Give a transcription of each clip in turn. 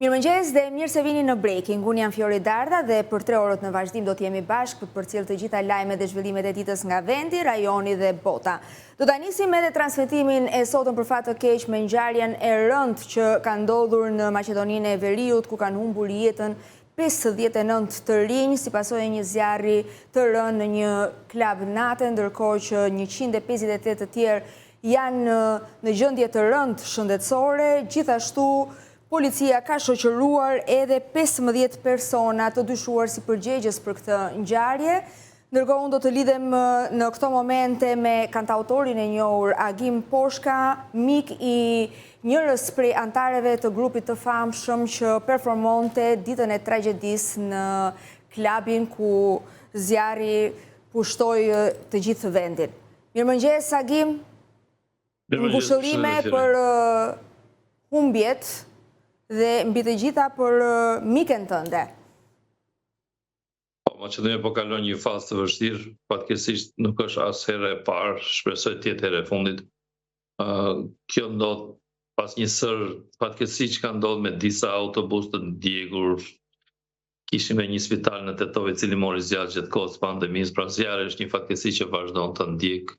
Mirëmëngjes dhe mirë se vini në Breaking. Unë jam Fiori Darda dhe për 3 orët në vazhdim do t'jemi bashkë për përcjell të gjitha lajmet dhe zhvillimet e ditës nga vendi, rajoni dhe bota. Do ta nisim edhe transmetimin e sotëm për fat të keq me ngjarjen e rëndë që ka ndodhur në Maqedoninë e Veriut, ku kanë humbur jetën 59 të rinj si pasojë e një zjarri të rënë në një klub nate, ndërkohë që 158 të tjerë janë në gjendje të rëndë shëndetësore. Gjithashtu policia ka shoqëruar edhe 15 persona të dyshuar si përgjegjës për këtë ngjarje. Ndërkohë unë do të lidhem në këto momente me kantautorin e njohur Agim Poshka, mik i njërës prej antareve të grupit të famshëm që performonte ditën e tragjedisë në klubin ku zjarri pushtoi të gjithë vendin. Mirëmëngjes Agim. Ngushëllime për humbjet dhe mbi të gjitha për miken tënde. Maqedonia po kalon një fazë të vështirë, fatkeqësisht nuk është as herë e parë, shpresoj të jetë herë e fundit. Kjo ndodh pas një sër fatkeqësisht që ka ndodhur me disa autobus të ndjekur. Kishim një spital në Tetov i cili mori zjarr gjatë kohës pandemisë, pra zjarri është një fatkeqësi që vazhdon të ndjek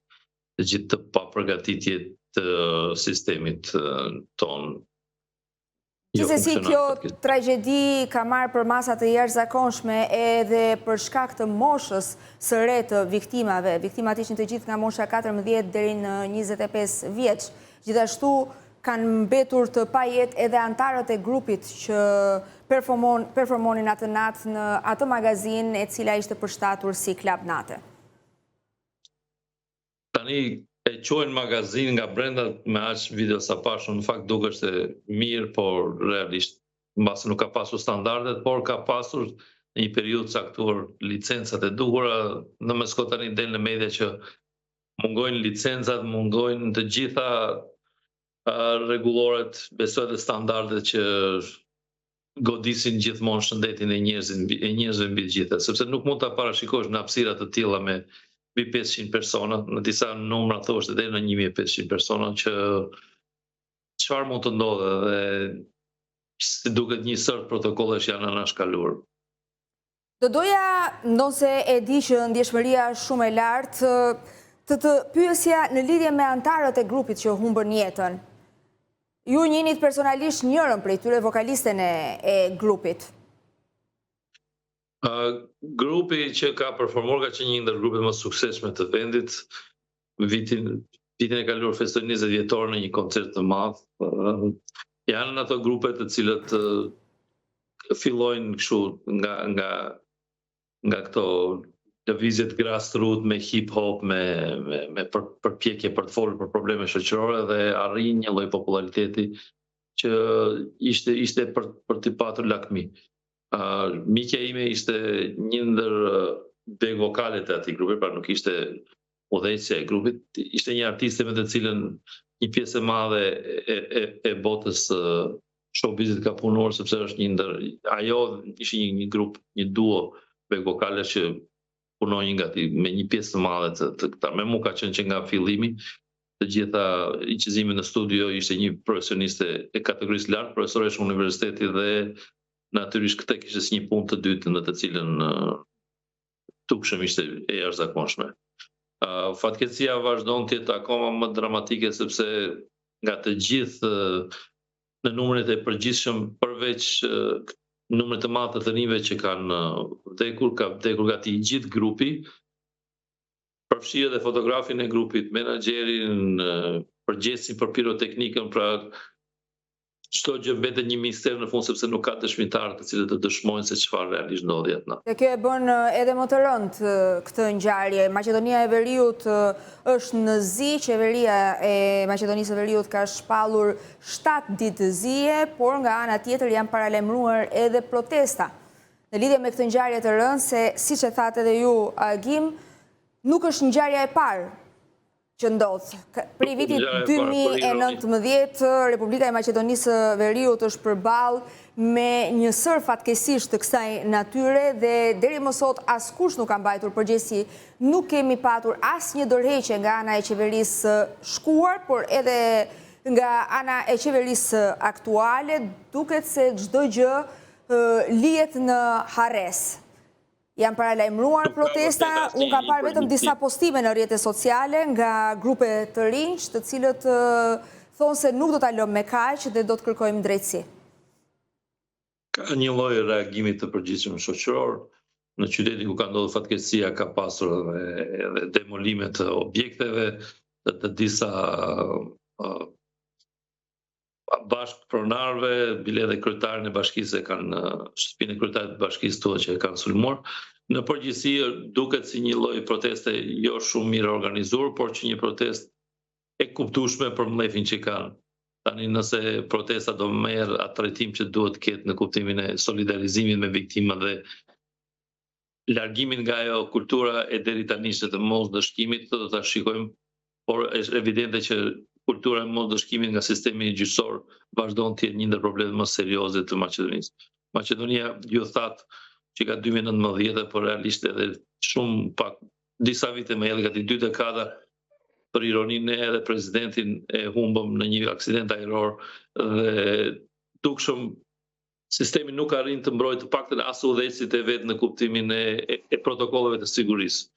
të gjithë të papërgatitje të sistemit tonë. Gjithsesi kjo tragjedi ka marrë për masa të jashtëzakonshme edhe për shkak të moshës së re të viktimave. Viktimat ishin të gjithë nga mosha 14 deri në 25 vjeç. Gjithashtu kanë mbetur të pajetë edhe antarët e grupit që performonin atë natë në atë magazin e cila ishte përshtatur si klub nate. Tani e quajnë magazin nga brenda me aq video sa pashun, në fakt duket se mirë, por realisht mbasi nuk ka pasur standardet, por ka pasur në një periudhë caktuar licencat e duhura. Në meskot tani del në media që mungojnë licencat, mungojnë të gjitha rregulloret, besoj dhe standardet që godisin gjithmonë shëndetin e njerëzve mbi të gjitha, sepse nuk mund ta parashikosh në hapësira të tilla me mbi 500 persona, në disa numra thoshte deri në 1500 persona, që çfarë mund të ndodhe dhe si duket një sër protokollesh janë anashkaluar. Do doja, ndonse e di që ndjeshmëria është shumë e lartë, të pyesja në lidhje me antarët e grupit që humbën jetën. Ju njihit personalisht njërin prej tyre, vokalisten e grupit. Grupi që ka performuar ka qenë një ndër grupet më suksesshme të vendit. Vitin e kaluar festoi 20 vjetor në një koncert të madh. Janë ato grupe të cilët fillojnë kështu nga këto lëvizjet grassroots me hip hop, me përpjekje për të folur për probleme shoqërore dhe arrin një lloj populariteti që ishte për të patur lakmi. Mikja ime ishte një ndër back vokalet e atij grupi, pra nuk ishte udhëheqësja e grupit, ishte një artiste me të cilën një pjesë e madhe e botës showbizit ka punuar, sepse është një ndër, ajo ishte një grup, një duo back vokale që punoi me një pjesë të madhe të këta. Me mua ka qenë që nga fillimi, të gjitha incizime në studio, ishte një profesioniste e kategorisë lartë, profesoresh universiteti dhe natyrisht këtë kishte si një punë të dytë në të cilën tukshëm ishte e jashtëzakonshme. Fatkeqësia vazhdon të jetë akoma më dramatike sepse nga të gjithë në numrin e përgjithshëm, përveç numrit të madh të rinjve që kanë vdekur, ka vdekur gati gjithë grupi, përfshi edhe fotografin e grupit, menaxherin, përgjegjësin për piroteknikën, pra çdo gjë mbetet një mister në fund sepse nuk ka dëshmitarë të cilët të dëshmojnë se çfarë realisht ndodhi atë natë. Dhe kjo e bën edhe më të rëndë këtë ngjarje. Maqedonia e Veriut është në zi, qeveria e Maqedonisë së Veriut ka shpallur 7 ditë zije, por nga ana tjetër janë paralajmëruar edhe protesta. Në lidhje me këtë ngjarje të rëndë, se siç e thatë edhe ju, Agim, nuk është ngjarja e parë që ndodhë. Prej vitit 2019, Republika e Maqedonisë së Veriut është përballë me një sër fatkeqësisht të kësaj natyre dhe deri më sot askush nuk ka mbajtur përgjegjësi. Nuk kemi patur asnjë dorëheqje nga ana e qeverisë shkuar, por edhe nga ana e qeverisë aktuale, duket se çdo gjë lihet në harres. Janë paralajmëruar protesta, unë kam parë vetëm disa postime në rrjetet sociale nga grupe të rinj, të cilët thonë se nuk do ta lëmë me kaq dhe do të kërkojmë drejtësi. Ka një lloj reagimi të përgjithshëm shoqëror. Në qytetin ku ka ndodhur fatkeqësia ka pasur edhe demolime të objekteve, të disa bashkëpronarëve, bile edhe kryetarin e bashkisë kanë shtëpinë e kryetarit të bashkisë thuhet që e kanë sulmuar. Në përgjithësi duket si një lloj proteste jo shumë mirë organizuar, por që një protestë e kuptueshme për mlefin që kanë. Tani nëse protesta do merr atë trajtim që duhet të ketë në kuptimin e solidarizimit me viktimat dhe largimin nga ajo kultura e deri tanishme të mosdëshkimit, do ta shikojmë, por është evidente që kultura e mosdëshkimit nga sistemi gjyqësor vazhdon të jetë një ndër problemet më serioze të Maqedonisë. Maqedonia ju thatë që ka 2019, por realisht edhe shumë pak disa vite më herë, gati 2 dekada, për ironinë edhe presidentin e humbëm në një aksident ajror dhe dukshëm sistemi nuk arrin të mbrojë të paktën as udhëheqësit e vet në kuptimin e protokolleve të sigurisë.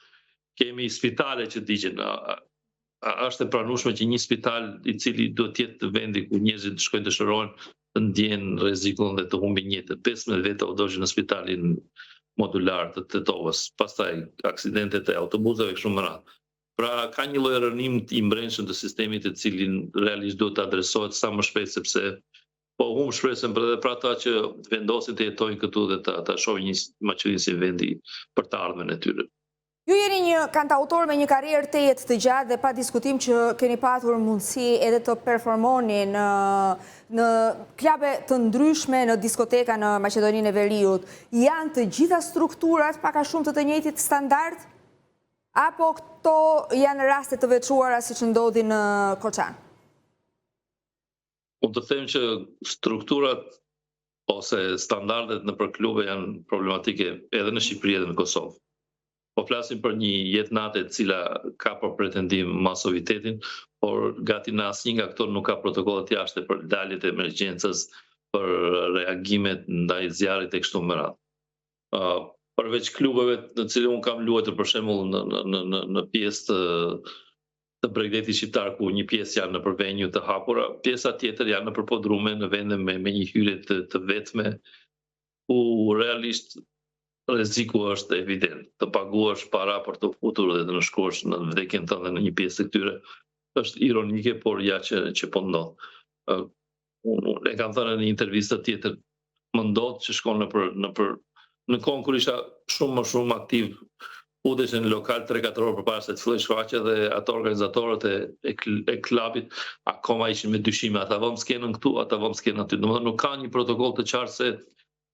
Kemi spitale që digjen. Është e pranueshme që një spital i cili duhet të jetë vendi ku njerëzit shkojnë të shërohen të ndjenë rrezikun dhe të humbin jetën. 15 vete u doshin në spitalin modular të Tetovës, pastaj aksidentet e autobuseve kështu me radhë. Pra ka një lloj rënim i mbrëmshëm të sistemit i cili realisht duhet të adresohet sa më shpejt, sepse po humb shpresën për edhe për ata që vendosin të jetojnë këtu dhe ta shohin një Maqedoni si vendi për të ardhmen e tyre. Ju jeni një kantautor me një karrierë të jetë të gjatë dhe pa diskutim që keni patur mundësi edhe të performoni në klabe të ndryshme, në diskoteka në Maqedoninë e Veriut. Janë të gjitha strukturat pak a shumë të njëjtit standard? Apo këto janë raste të veçuara siç ndodhi në Koçan? Unë të them që strukturat ose standardet nëpër klube janë problematike edhe në Shqipëri edhe në Kosovë. Po flasim për një jetë natë e cila ka për pretendim masovitetin, por gati në asnjë nga këto nuk ka protokolle të jashtë për daljet e emergjencës, për reagimet ndaj zjarrit e kështu me radhë. Përveç klubeve në cilë unë kam luajtur për shembull në pjesë të Bregdetit shqiptar, ku një pjesë janë në venue të hapura, pjesa tjetër janë në podrume, në vende me një hyrje të vetme, ku realisht rreziku është evident. Të paguash para për të futur dhe të nënshkruash në vdekjen tënde në një pjesë të këtyre është ironike, por ja që po ndodh. Unë e kam thënë në një intervistë tjetër, më ndodh që shkon në kohën kur isha shumë më shumë aktiv, udheshe në lokal 3-4 orë përpara se të filloj shfaqja dhe ato organizatorët e klubit akoma ishin me dyshime, ata vëmë skenën këtu, ata vëmë skenën aty. Domethënë nuk ka një protokoll të qartë se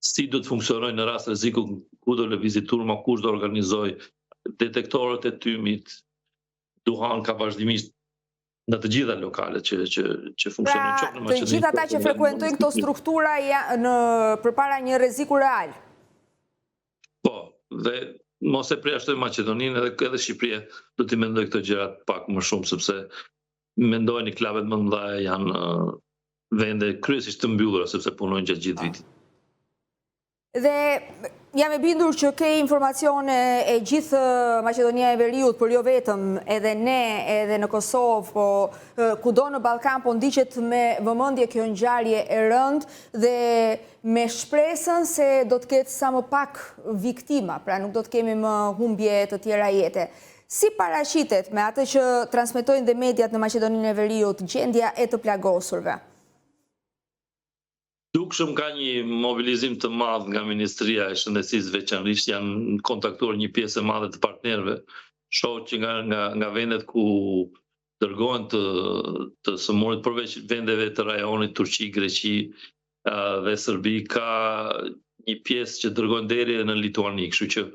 si do të funksionojë në rast rreziku, ku do lëvizë turma, kush do organizoj, detektorët e tymit, duhan ka vazhdimisht në të gjitha lokalet që funksionojnë qoftë në Maqedoni. Të gjithë ata që frekuentojnë këto struktura përpara një rreziku real. Po, dhe mos e përjashtoj Maqedoninë, edhe Shqipëria do t'i mendoj këto gjërat pak më shumë, sepse mendojnë klubet më të mëdha janë vende kryesisht të mbyllura, sepse punojnë gjatë gjithë vitit. Dhe jam e bindur që ke informacione e gjithë Maqedonia e Veriut, por jo vetëm, edhe ne, edhe në Kosovë, po kudo në Ballkan, po ndiqet me vëmendje kjo ngjarje e rëndë dhe me shpresën se do të ketë sa më pak viktima, pra nuk do të kemi më humbje të tjera jete. Si paraqitet me atë që transmetojnë dhe mediat në Maqedoninë e Veriut gjendja e të plagosurve? Dukshëm ka një mobilizim të madh nga Ministria e Shëndetësisë, veçanërisht janë kontaktuar një pjesë e madhe të partnerëve. Shoh që nga vendet ku dërgohen të sëmurët, përveç vendeve të rajonit Turqi, Greqi dhe Serbi, ka një pjesë që dërgohen deri në Lituani, kështu që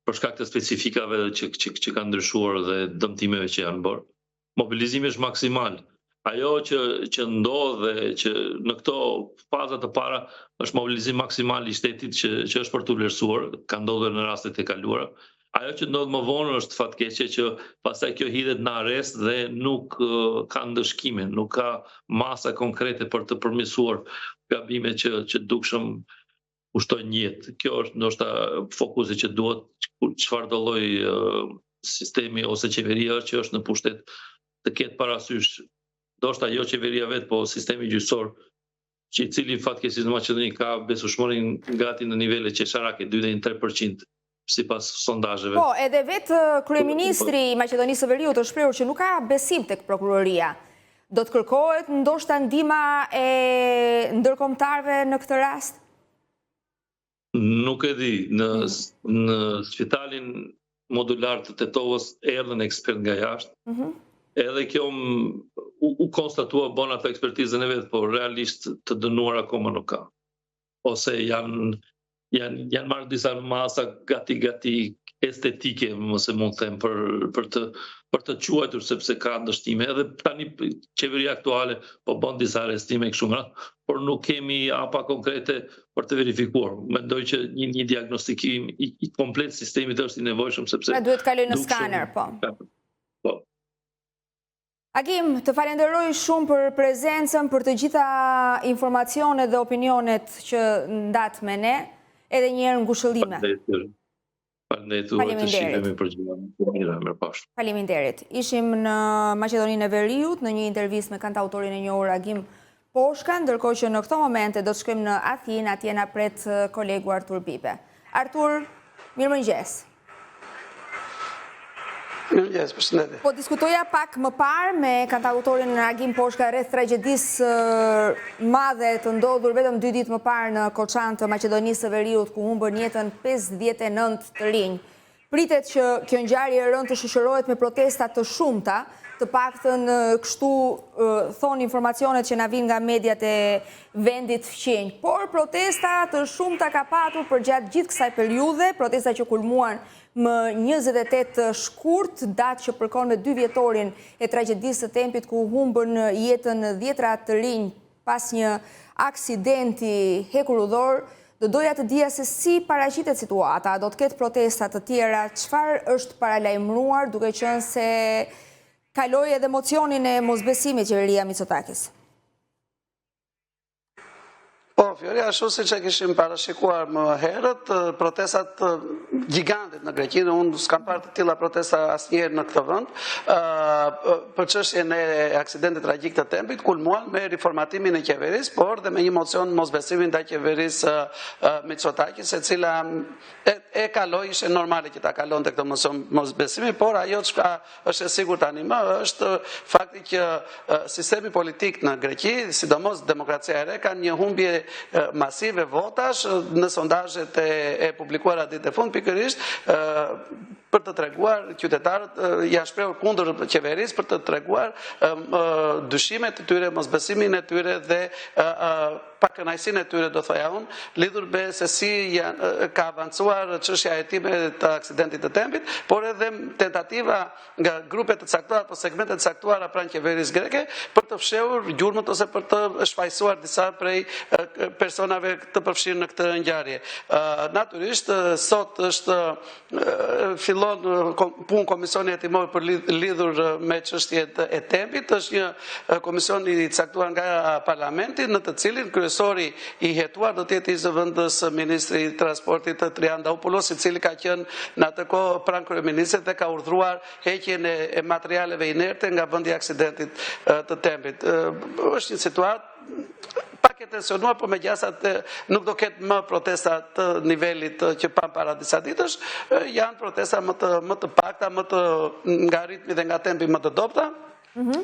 për shkak të specifikave që kanë ndryshuar dhe dëmtimeve që janë bërë, mobilizimi është maksimal. Ajo që ndodh dhe që në këto faza të para është mobilizim maksimal i shtetit që është për të vlerësuar, ka ndodhur në rastet e kaluara. Ajo që ndodh më vonë është fatkeqe që pastaj kjo hidhet në arrest dhe nuk ka ndëshkime, nuk ka masa konkrete për të përmirësuar gabimet që dukshëm kushtojnë jetë. Kjo është ndoshta fokusi që duhet, çfarë do lloj sistemi ose qeveria që është në pushtet të ketë parasysh, ndoshta jo qeveria vetë, po sistemi gjyqësor, që i cili fatkeqësisht në Maqedoni ka besueshmërinë gati në nivele qesharake 2 deri në 3%. Sipas sondazheve. Po, edhe vetë kryeministri i Maqedonisë së Veriut është shprehur që nuk ka besim tek prokuroria. Do të kërkohet ndoshta ndihma e ndërkombëtarëve në këtë rast? Nuk e di. Në spitalin modular të Tetovës erdhën ekspert nga jashtë. Edhe kjo u konstatua bon ato ekspertizën e vetë, por realisht të dënuar akoma nuk ka. Ose janë marrë disa masa gati estetike, mëse mund të them, për të quajtur sepse ka ndështime. Edhe tani qeveria aktuale po bën disa arrestime kështu më radh, por nuk kemi apa konkrete për të verifikuar. Mendoj që një diagnostikim i komplet sistemit është i nevojshëm sepse pra duhet kaloj në skaner, po. Po. Agim, të falenderoj shumë për prezencën, për të gjitha informacionet dhe opinionet që ndat me ne. Edhe njerë ngushëllime. Faleminderit. Ishim në Maqedoninë e Veriut në një intervistë me kantautorin e njohur Agim Poshka, ndërkohë që në këto momente do të shkojmë në Athinë, atje na pret kolegu Artur Bibe. Artur, mirëmëngjes. Mirëmëngjes, përshëndetje. Po diskutoja pak më parë me kantautorin Agim Poshka rreth tragjedisë madhe të ndodhur vetëm 2 ditë më parë në Koçan të Maqedonisë së Veriut, ku humbën jetën 59 të rinj. Pritet që kjo ngjarje e rëndë të shoqërohet me protesta të shumta, të paktën kështu thon informacionet që na vijnë nga mediat e vendit fqenj. Por protesta të shumta ka patur përgjatë gjithë kësaj periudhe, protesta që kulmuan më 28 shkurt, datë që përkon me 2 vjetorin e tragjedisë të Tempit, ku humbën jetën 10 të rinj pas një aksidenti hekurudhor. Do doja të dija se si paraqitet situata, do të ketë protesta të tjera, çfarë është paralajmëruar, duke qenë se kaloi edhe emocionin e mosbesimit qeveria Mitsotakis. Po, Fjori, ashtu si që kishim parashikuar më herët, protestat gigantit në Greqinë, unë s'kam parë të tilla protesta asnjëherë në këtë vend, për çështjen e aksidentit tragjik të Tempit, kulmuan me riformatimin e qeverisë, por dhe me një mocion mosbesimi ndaj qeverisë Mitsotakis, e cila e kaloi, ishte normale që ta kalonte këtë mocion mosbesimi, por ajo çka është e sigurt tani më është fakti që sistemi politik në Greqi, sidomos demokracia e re, ka një humbje masive votash në sondazhet e publikuara ditët e fundit, pikërisht për të treguar qytetarët janë shprehur kundër qeverisë, për të treguar dyshimet e tyre, mosbesimin e tyre dhe pakënaqësinë e tyre, do thoya unë, lidhur me se si ka avancuar çështja e hetimit të aksidentit të Tempit, por edhe tentativa nga grupe të caktuara apo segmente të caktuara pranë qeverisë greke për të fshehur gjurmët ose për të shfaqsuar disa prej personave të përfshirë në këtë ngjarje. Natyrisht sot fillon punë komisioni hetimor për lidhur me çështjet e Tempit, është një komision i caktuar nga parlamenti, në të cilin kryesori i hetuar do të jetë i zëvendës ministri i transportit Triandafopoulos, i cili ka qenë në atë kohë pranë kryeministrit dhe ka urdhëruar heqjen e materialeve inerte nga vendi i aksidentit të Tempit. Është një situatë pak e tensionuar, por megjithatë nuk do ketë më protesta të nivelit që pam para disa ditësh, janë protesta më të pakta, nga ritmi dhe nga tempi më të dobta.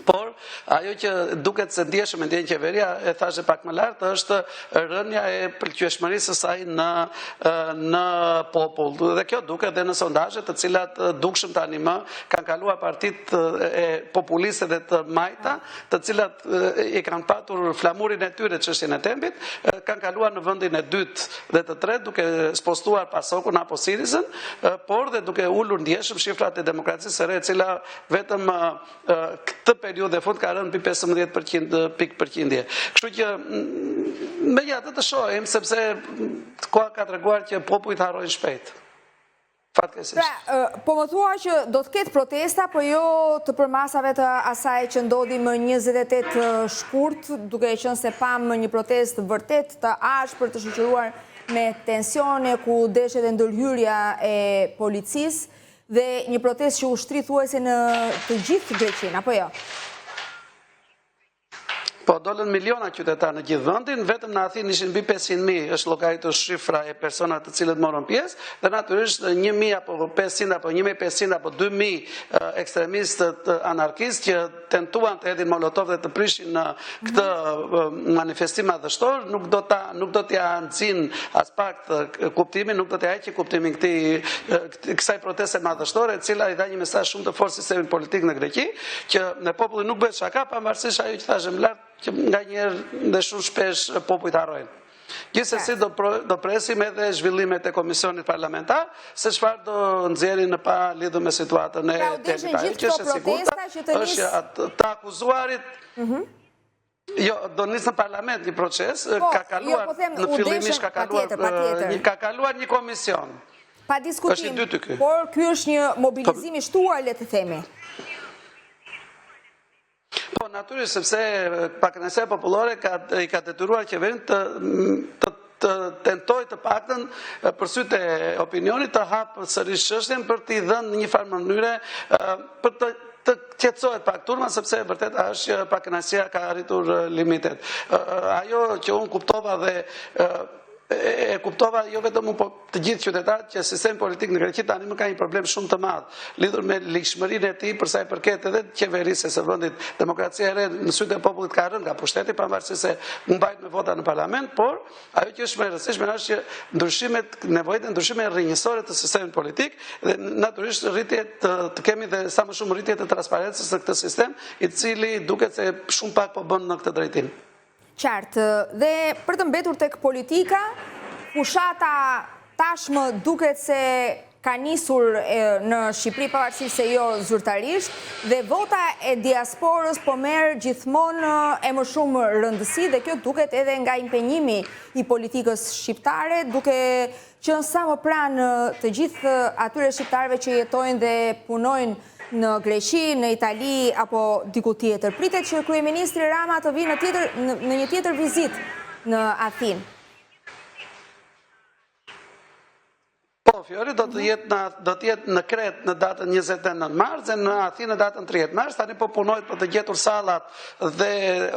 Por ajo që duket se ndjeshëm e ndjen qeveria, e thashë pak më lart, është rënja e pëlqyeshmërisë së saj në popull. Dhe kjo duket edhe në sondazhe, të cilat dukshëm tani më kanë kaluar partitë e populiste dhe të majta, të cilat i kanë patur flamurin e tyre çështjen e Tempit, kanë kaluar në vendin e dytë dhe të tretë, duke spostuar PASOK-un apo Sirizën, por dhe duke ulur ndjeshëm shifrat e demokracisë së re, e cila vetëm këtë periudhë e fund ka rënë mbi 15% pikë përqindje. Kështu që me ja të shohim, sepse koha ka treguar që popujt harrojnë shpejt. Fatkeqësisht. Pra, po më thua që do të ketë protesta, po jo të përmasave të asaj që ndodhi më 28 shkurt, duke e qenë se pamë një protestë vërtet të ashpër të shoqëruar me tensione, ku deshet e ndërhyrja e policisë dhe një protestë që ushtri thuajse në të gjithë Greqinë, apo jo? Po, dolën miliona qytetarë në gjithë vendin, vetëm në Athinë ishin mbi 500.000, është llogaritur shifra e personat të cilët morën pjesë, dhe natyrisht 1.000 apo 500 apo 1.500 apo 2.000 ekstremistët anarkistë që tentuan të hedhin molotov dhe të prishin në këtë manifestim madhështor, nuk do t'ja nxin as pak kuptimin, nuk do t'ja heqë kuptimin kësaj proteste madhështore, e cila i dha një mesazh shumë të fortë sistemin politik në Greqi, që në populli nuk bëhet shaka, pavarësisht ajo që thashëm lart, që nga njerë dhe shumë shpesh popujt harrojnë. Gjithsesi do presim edhe zhvillimet e komisionit parlamentar, se çfarë do nxjerrin në pa lidhur me situatën e territorit, që është e sigurta, është të akuzuarit. Jo, do nisë në parlament një proces, ka kaluar në fillimisht ka kaluar një komision. Pa diskutim, por ky është një mobilizim i shtuar, le të themi. Po, natyrisht, sepse pakënaqësia popullore i ka detyruar qeverin të tentoj të paktën për sytë e opinionit të hapë sërish çështjen për t'i dhënë në një farë mënyre për të qetësohet pak turma, sepse vërtet është pakënaqësia ka arritur limitet. Ajo që unë kuptova dhe e kuptova jo vetëm unë, po të gjithë qytetarët, që sistemi politik në Greqi tani më ka një problem shumë të madh lidhur me likshmërinë e tij për sa i përket edhe qeverisë së vendit. Demokracia e re në sytë e popullit ka rënë nga pushteti, pavarësisht se mbajt me vota në parlament, por ajo që është më e rëndësishme është që nevojat e ndryshime rrjedhësore të sistemit politik dhe natyrisht rritje të kemi dhe sa më shumë rritje të transparencës në këtë sistem, i cili duket se shumë pak po bën në këtë drejtim. Qartë, dhe për të mbetur tek politika, fushata tashmë duket se ka nisur në Shqipëri, pavarësisht se jo zyrtarisht, dhe vota e diasporës po merr gjithmonë e më shumë rëndësi, dhe kjo duket edhe nga impenjimi i politikës shqiptare, duke qenë sa më pranë të gjithë atyre shqiptarëve që jetojnë dhe punojnë në Greqi, në Itali, apo diku tjetër. Pritet që kryeministri Rama të vinë në një tjetër vizitë në Athinë. Po, Fiori do të jetë në Kret në datën 29 mars dhe në Athinë në datën 30 mars. Tani po punohet për të gjetur sallat dhe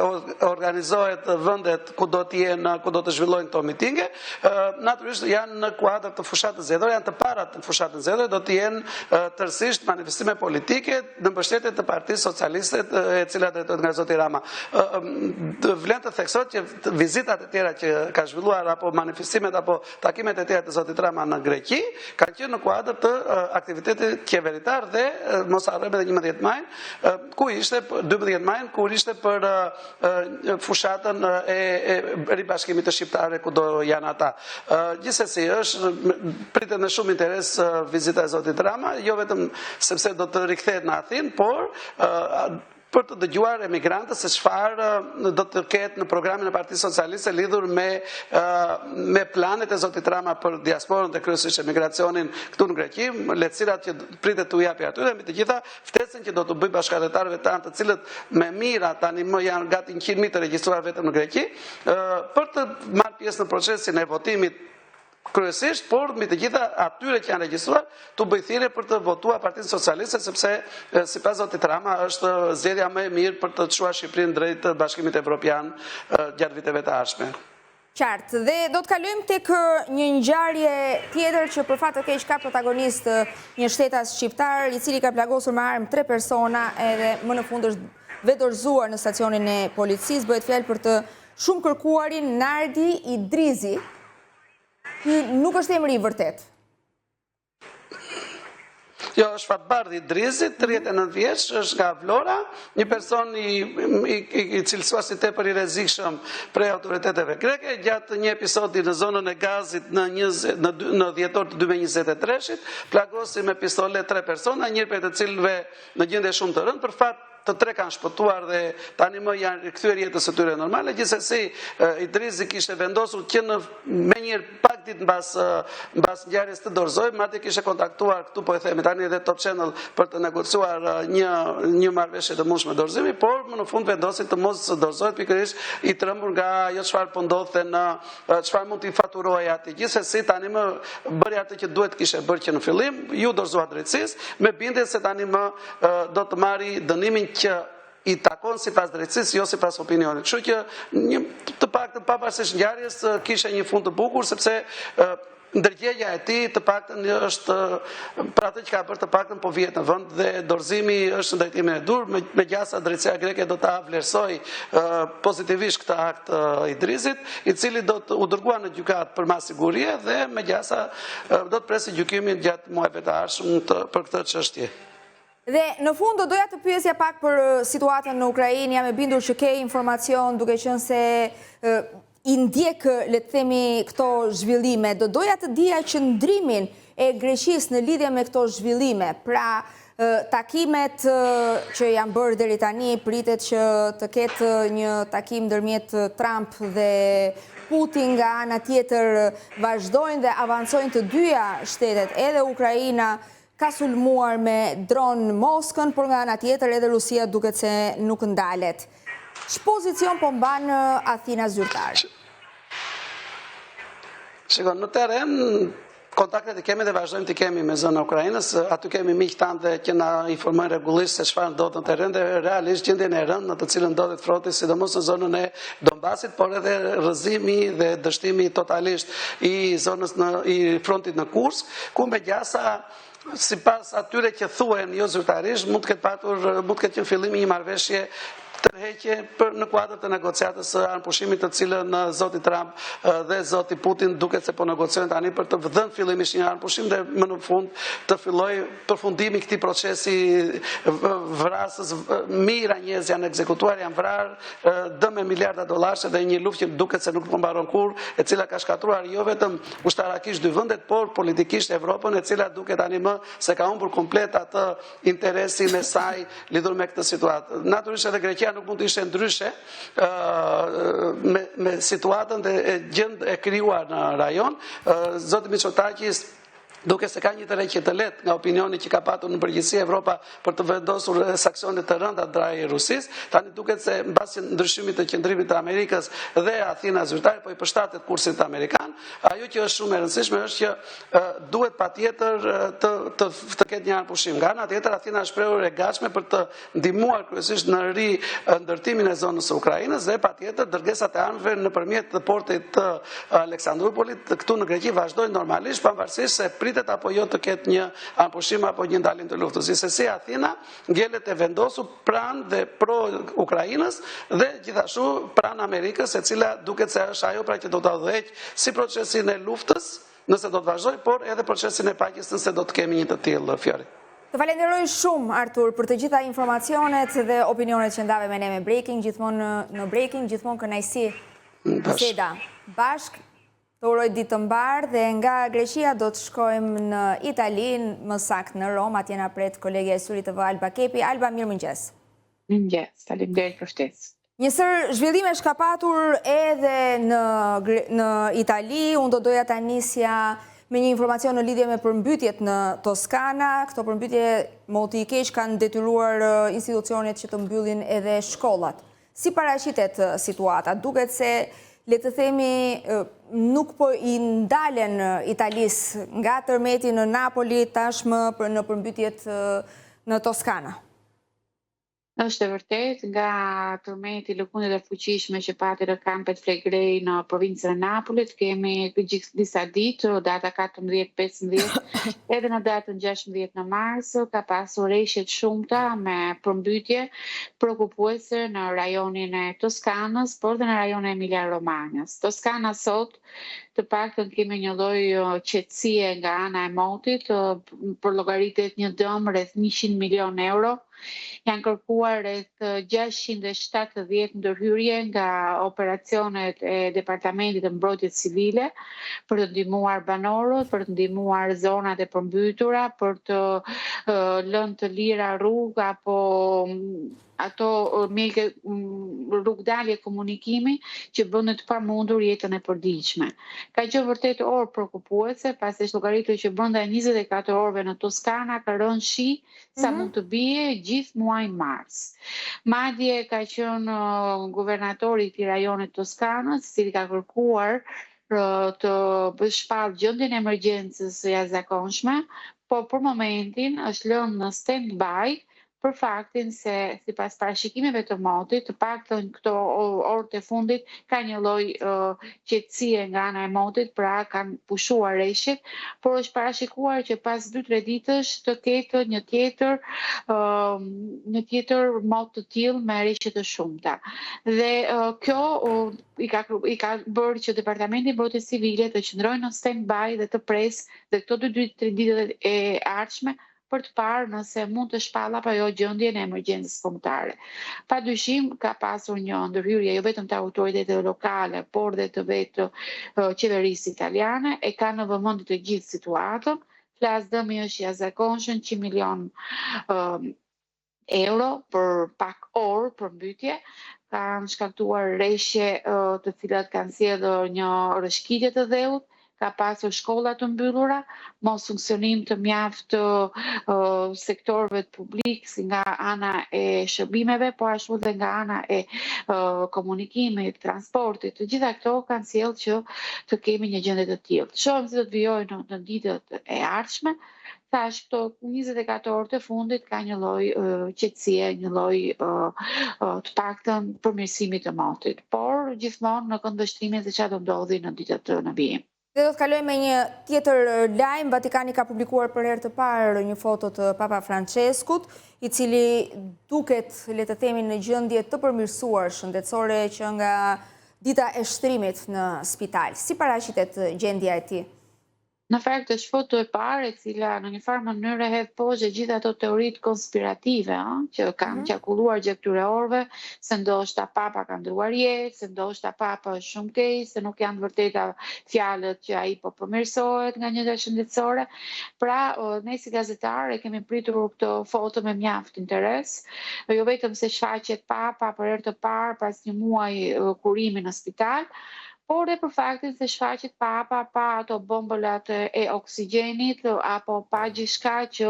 organizohet vendet ku do të zhvillojnë këto mitinge. Natyrisht janë në kuadër të fushatës zgjedhore, janë të parat në fushatën zgjedhore, do të jenë tërësisht manifestime politike në mbështetje të Partisë Socialiste, e cila drejtohet nga zoti Rama. Vlen të theksohet që vizitat e tjera që ka zhvilluar apo manifestimet apo takimet e tjera të zotit Rama në Greqi ka qenë në kuadër të aktivitetit qeveritar dhe mos harrojmë edhe 11 maj, ku ishte 12 maj, kur ishte për fushatën e ribashkimit të shqiptarëve kudo janë ata. Gjithsesi është pritet me shumë interes vizita e zotit Rama, jo vetëm sepse do të rikthehet në Athinë, por për të dëgjuar emigrantët se çfarë do të ketë në programin e Partisë Socialiste lidhur me planet e zotit Rama për diasporën dhe kryesisht emigracionin këtu në Greqi, lehtësirat që pritet t'u japi aty dhe mbi të gjitha ftesën që do të bëjë bashkëdhetarëve tanë, të cilët me mira tani më janë gati 100.000 të regjistruar vetëm në Greqi, për të marrë pjesë në procesin e votimit kryesisht, por mbi të gjitha atyre që janë regjistruar, tu bëj thirrje për të votuar Partinë Socialiste, sepse sipas zotit Rama është zgjedhja më e mirë për të çuar Shqipërinë drejt Bashkimit Evropian gjatë viteve të ardhshme. Qartë, dhe do të kalojmë tek një ngjarje tjetër që për fat të keq ka protagonist një shtetas shqiptar, i cili ka plagosur me armë 3 persona, edhe më në fund është vedorzuar në stacionin e policisë. Bëhet fjalë për të shumë kërkuarin Nardi Idrizi. Nuk është emri i vërtet. Jo, është Fatbardi Idrizi, 39 vjeç, është nga Vlora, një person i cilësuar si tepër i rrezikshëm prej autoriteteve greke, gjatë një episodi në zonën e Gazit në dhjetor të 2023-shit, plagosi me pistole 3 persona, njëri prej të cilëve në gjendje shumë të rëndë, për fat të 3 kanë shpëtuar dhe tani më janë rikthyer jetës së tyre normale. Gjithsesi, Idrizi kishte vendosur që në menjëherë pak ditë mbas ngjarjes të Dorëzoj, madje kishe kontaktuar këtu po e themi tani edhe Top Channel për të negociuar një marrëveshje të mundshme dorëzimi, por më në fund vendosin të mos dorëzohet pikërisht i trembur nga ajo çfarë po ndodhte në çfarë mund t'i faturojë atë. Gjithsesi tani më bëri atë që duhet kishte bërë që në fillim, ju dorëzua drejtësisë, me bindje se tani më do të marri dënimin që i takon sipas drejtësisë, jo sipas opinionit. Kështu që të paktën pavarësisht ngjarjes kishte një fund të bukur sepse ndërgjegja e tij të paktën është për atë që ka bërë të paktën po vihet në vend dhe dorëzimi është në drejtimin e dur, megjasa drejtësia greke do ta vlerësoj pozitivisht këtë akt Idrisit, i cili do të u dërguar në gjykatë për masigurie dhe megjasa do të presë gjykimin gjatë muajve të ardhshëm për këtë çështje. Dhe në fund do doja të pyesja pak për situatën në Ukrainë, jam e bindur që ke informacion duke qenë se i ndjek, le të themi, këto zhvillime. Do doja të dija qëndrimin e Greqisë në lidhje me këto zhvillime. Pra, takimet që janë bërë deri tani, pritet që të ketë një takim ndërmjet Trump dhe Putin, nga ana tjetër vazhdojnë dhe avancojnë të dyja shtetet, edhe Ukraina ka sulmuar me dron Moskën, por nga ana tjetër edhe Rusia duket se nuk ndalet. Ç'pozicion po mban Athina zyrtare? Shikon, në terren kontaktet i kemi dhe vazhdojmë të kemi me zonën e Ukrainës, aty kemi miq tanë që na informojnë rregullisht se çfarë ndodh në terren dhe realisht gjendjen e rëndë në të cilën ndodhet fronti, sidomos në zonën e Donbasit, por edhe rrëzimi dhe dështimi totalisht i zonës i frontit në Kursk, ku megjasa sipas atyre që thuhen jo zyrtarisht, mund të ketë qenë fillimi një marrëveshje tërheqje në kuadër të negociatës së armëpushimit të cilën zoti Trump dhe zoti Putin duket se po negociojnë tani për të dhënë fillimisht një armëpushim dhe më në fund të fillojë përfundimi këtij procesi vrasës. Mijëra njerëz janë ekzekutuar, janë vrarë dëm miliarda dollarë dhe një luftë që duket se nuk po mbaron kurrë, e cila ka shkatruar jo vetëm ushtarakisht dy vendet, por politikisht Evropën, e cila duket tani më se ka humbur komplet atë interesin e saj lidhur me këtë situatë. Natyrisht edhe Greqia nuk mund të ishte ndryshe me situatën dhe gjendë e krijuar në rajon. Zoti Mitsotakis duke se ka një tërheqje të lehtë nga opinioni që ka patur në përgjithësi Evropa për të vendosur sanksione të rënda ndaj Rusisë, tani duket se mbasi ndryshimit të qendrimit të Amerikës dhe Athina zyrtare po i përshtatet kursit amerikan. Ajo që është shumë e rëndësishme është që duhet patjetër të ketë një armëpushim. Nga ana tjetër, Athina është shprehur e gatshme për të ndihmuar kryesisht në ndërtimin e zonës së Ukrainës dhe patjetër dërgesat e armëve nëpërmjet portit të Aleksandroupolit këtu në Greqi vazhdojnë normalisht, pavarësisht se apo jo të ketë një armëpushim apo një ndalje të luftës. Gjithsesi Athina ngjelet e vendosur pranë dhe pro Ukrainës dhe gjithashtu pranë Amerikës, e cila duket se është ajo pra që do ta udhëheqë si procesin e luftës, nëse do të vazhdojë, por edhe procesin e paqes nëse do të kemi një të tillë, Fjori. Të falenderoj shumë, Artur, për të gjitha informacionet dhe opinionet që ndave me ne me Breaking, gjithmonë në Breaking, gjithmonë kënaqësi. Biseda bashk. Të uroj ditë të mbarë dhe nga Greqia do të shkojmë në Itali, më saktë në Rom, atje na pret kolegja e Surit TV Alba Kepi. Alba, mirëmëngjes. Mirëmëngjes, faleminderit për ftesë. Njësër zhvillime shka patur edhe në Itali, unë do doja ta nisja me një informacion në lidhje me përmbytjet në Toskana. Këto përmbytje moti i keq kanë detyruar institucionet që të mbyllin edhe shkollat. Si paraqitet situata? Duket se le të themi, nuk po i ndalen Italis nga tërmeti në Napoli tashmë në përmbytjet në Toskana. Është e vërtet, nga tërmeti lëkundet e fuqishme që pati në kampet Flegrei në provincën e Napolit, kemi disa ditë, data 14-15, edhe në datën 16 në mars, ka pasur rreshtet shumëta me përmbytje shqetësuese në rajonin e Toskanës, por dhe në rajonin e Emilia-Romanjës. Toskana sot, të paktën kemi një lloj qetësie nga ana e motit, për llogaritet një dëm rreth 100 milion euro. Janë kërkuar rreth 670 ndërhyrje nga operacionet e Departamentit të Mbrojtjes Civile për të ndihmuar banorët, për të ndihmuar zonat e përmbytura, për të lënë të lira rrugë apo ato mjeke rrugdalje komunikimi që bënë të pamundur jetën e përditshme. Ka qenë vërtet orë shqetësuese, pasi është llogaritur që brenda 24 orëve në Toskana ka rënë shi sa mund të bie gjithë muajin mars. Madje ka qenë guvernatori i këtij rajoni të Toskanës, i cili ka kërkuar të shpallë gjendjen e emergjencës së jashtëzakonshme, por për momentin është lënë në stand-by për faktin se sipas parashikimeve të motit, të paktën këto orët e fundit ka një lloj qetësie nga ana e motit, pra kanë pushuar rreshtet, por është parashikuar që pas 2-3 ditësh të ketë një tjetër mot të tillë me rreshte të shumta. Dhe kjo i ka bërë që Departamenti i Mbrojtjes Civile të qëndrojë në stand-by dhe të presë dhe këto 2-3 ditët e ardhshme për të parë nëse mund të shpall apo jo gjendjen e emergjencës kombëtare. Padyshim ka pasur një ndërhyrje jo vetëm të autoriteteve lokale, por dhe të vetë qeverisë italiane, e ka në vëmendje të gjithë situatën. Flas dëmi është i jashtëzakonshëm, 100 milion euro për pak orë për mbytje, kanë shkaktuar rreshje të cilat kanë sjellur një rrëshqitje të dheut, ka pasur shkolla të mbyllura, mos funksionim të mjaftë sektorëve publik si nga ana e shërbimeve, po ashtu dhe nga ana e komunikimit, transportit. Të gjitha këto kanë sjellë që të kemi një gjendje të tillë. Shohim se do të vijojnë në ditët e ardhshme. Tash këto 24 orët e fundit ka një lloj qetësie, një lloj të paktën përmirësimi të motit, por gjithmonë në këndvështrimin se çfarë do ndodhi në ditët në vijim. Dhe do të kalojmë me një tjetër lajm. Vatikani ka publikuar për herë të parë një foto të Papa Franceskut, i cili duket, le të themi, në gjendje të përmirësuar shëndetësore që nga dita e shtrimit në spital. Si paraqitet gjendja e tij? Në fakt është foto e parë e cila në një farë mënyrë hedh poshtë gjithë ato teoritë konspirative që kanë qarkulluar gjatë këtyre orëve, se ndoshta Papa ka ndruar jetë, se ndoshta Papa është shumë keq, se nuk janë vërteta fjalët që ai po përmirësohet nga gjendja shëndetësore. Pra, ne si gazetarë kemi pritur këtë foto me mjaft interes, jo vetëm se shfaqet Papa për herë të parë pas një muaji kurimi në spital, por dhe për faktin se shfaqet Papa pa ato bombolat e oksigjenit apo pa gjithçka që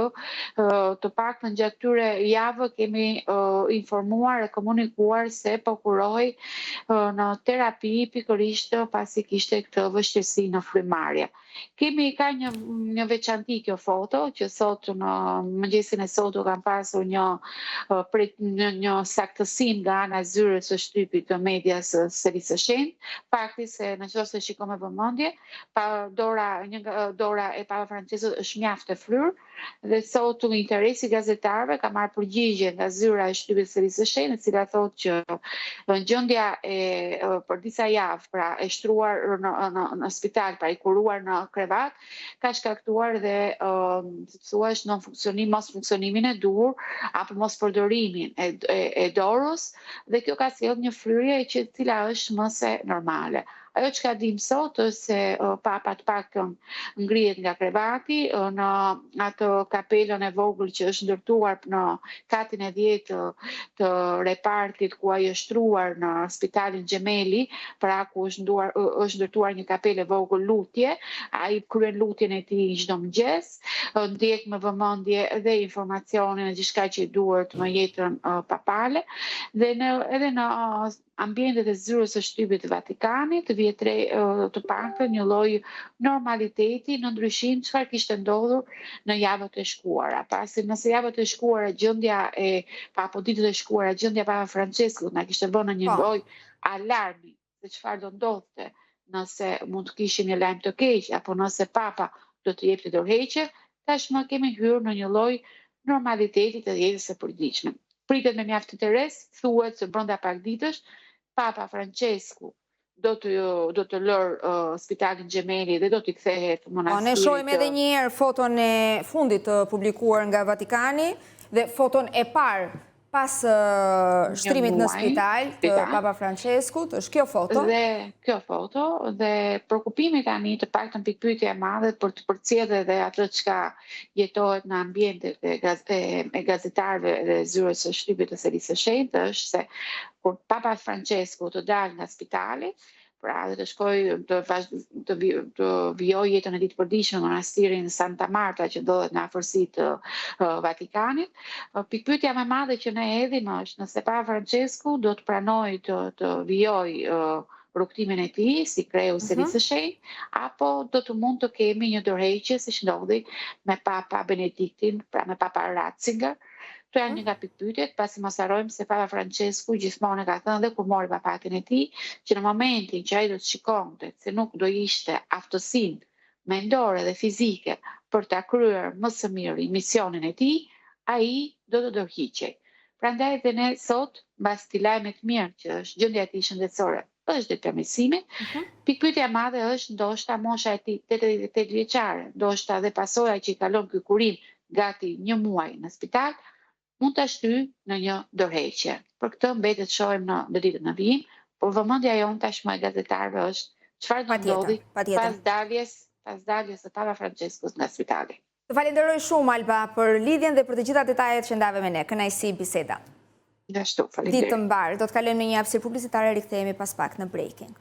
të paktën gjatë këtyre javëve kemi informuar e komunikuar se po kurohej në terapi pikërisht pasi kishte këtë vështirësi në frymarrje. Ka një veçanti kjo foto, që sot në mëngjesin e sotu kam pasur një saktësim nga ana e zyrës së shtypit të medias së Serisë së Shenjtë, fakti se në qoftë se shikoj me vëmendje, dora e Papa Franceskut është mjaft e fryrë dhe sot në interesi gazetarëve ka marrë përgjigje nga zyra e shtypit të Serisë së Shenjtë, e cila thotë që gjendja për disa javë, pra e shtruar në spital, pra i kuruar në krevat, ka shkaktuar dhe thuaç mos funksionimin e duhur apo mos përdorimin e dorës, dhe kjo ka sjellë një fryrje që cila është më se normale. Ajo që ka dim sot është se Papa të paktën ngrihet nga krevati në atë kapelën e vogël që është ndërtuar në katin e 10 të repartit ku ai është shtruar në Spitalin Gjemeli, pra ku është ndërtuar një kapelë e vogël lutje. Ai kryen lutjen e tij çdo mëngjes, ndjek me vëmendje dhe informacionin e gjithçka që i duhet në jetën papale, dhe edhe në ambientet e zyrës së shtypit të Vatikanit vjet re të paktën një lloj normaliteti në ndryshim çfarë kishte ndodhur në javët e shkuara. Pasi nëse javët e shkuara gjendja apo ditët e shkuara gjendja e Papa Franceskut na kishte vënë në një lloj alarmi se çfarë do ndodhte nëse mund të kishim një lajm të keq apo nëse Papa do të jepte dorëheqje, tashmë kemi hyrë në një lloj normaliteti të jetës së përditshme. Pritet me mjaft interes, thuhet se brenda pak ditësh Papa Francesku do të lërë Spitalin Gjemeli dhe do t'i kthehet monastirit. Ne shohim edhe një herë foton e fundit të publikuar nga Vatikani dhe foton e parë Pas shtrimit në spital të Papa Franceskut, është kjo foto? Dhe kjo foto, dhe shqetësimi tani të paktën pikpyetja e madhe për të përcjellë dhe atë çka jetohet në ambientet e gazetarëve dhe zyrës së shtypit të Selisë së Shenjtë është se kur Papa Francesku të dalë nga spitali, pra dhe të shkoj të vijoj jetën e tij të përditshme në monastirin Santa Marta që ndodhet në afërsi të Vatikanit. Pikpyetja më e madhe që ne hedhim është nëse Papa Francesku do të pranojë të vijoj rrugtimin e tij si kreu Selisë së Shenjtë, apo do të mund të kemi një dorëheqje siç ndodhi me Papa Benediktin, pra me Papa Ratzinger. Këto janë një nga pikpyetjet, pasi mos harrojmë se Papa Francesku gjithmonë ka thënë dhe kur mori papatin e tij, që në momentin që ai do të shikonte se nuk do ishte aftësinë mendore dhe fizike për ta kryer më së miri misionin e tij, ai do të dorëhiqej. Prandaj dhe ne sot, mbas këtij lajmi të mirë që është gjendja e tij shëndetësore, është determinimit, pikpyetja e madhe është ndoshta mosha e tij 88 vjeçare, ndoshta dhe pasoja që i kalon ky kurim gati një muaj në spital, mund të shtyjë në një dorëheqje. Për këtë mbetet shohim në ditët në vijim, por vëmendja jonë tashmë e gazetarëve është çfarë do ndodhi pas daljes së Papa Franceskut nga spitali. Të falenderoj shumë Alba për lidhjen dhe për të gjitha detajet që ndave me ne. Kënaqësi biseda. Ashtu, faleminderit. Ditë të mbar, do të kalojmë në një hapësirë publicitare, rikthehemi pas pak në Breaking.